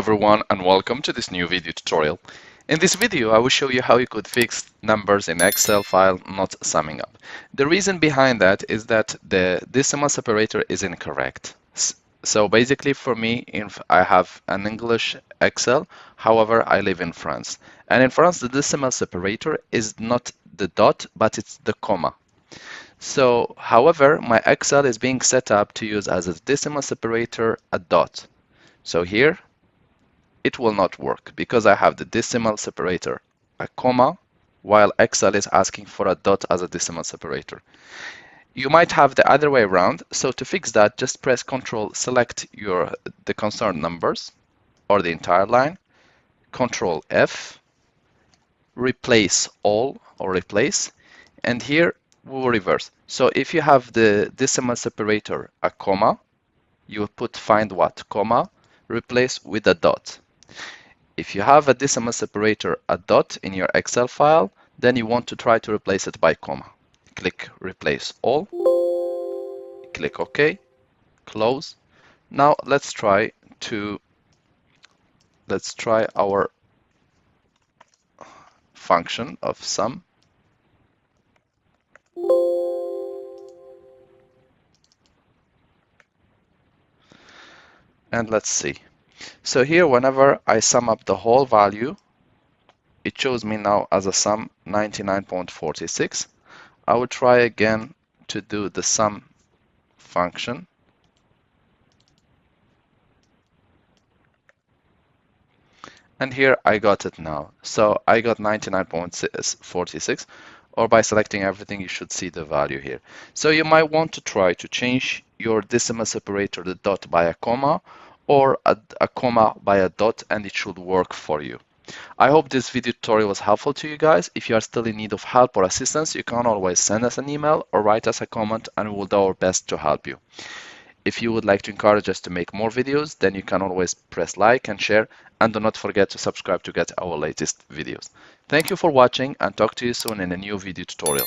Everyone, and welcome to this new video tutorial. In this video I will show you how you could fix numbers in Excel file not summing up. The reason behind that is that the decimal separator is incorrect. So basically for me, I have an English Excel, however I live in France. And in France the decimal separator is not the dot but it's the comma. So however my Excel is being set up to use as a decimal separator a dot. So here it will not work because I have the decimal separator, a comma, while Excel is asking for a dot as a decimal separator. You might have the other way around, so to fix that, just press Ctrl, select the concerned numbers or the entire line, Ctrl F, replace all or replace, and here we will reverse. So if you have the decimal separator, a comma, you will put find what, comma, replace with a dot. If you have a decimal separator, a dot in your Excel file, then you want to try to replace it by comma. Click replace all, click OK, close. Now let's try our function of sum. And let's see. So here, whenever I sum up the whole value, it shows me now as a sum 99.46. I will try again to do the sum function. And here I got it now. So I got 99.46, or by selecting everything, you should see the value here. So you might want to try to change your decimal separator, the dot, by a comma, or a comma by a dot, and it should work for you. I hope this video tutorial was helpful to you guys. If you are still in need of help or assistance, you can always send us an email or write us a comment, and we will do our best to help you. If you would like to encourage us to make more videos, then you can always press like and share, and do not forget to subscribe to get our latest videos. Thank you for watching, and talk to you soon in a new video tutorial.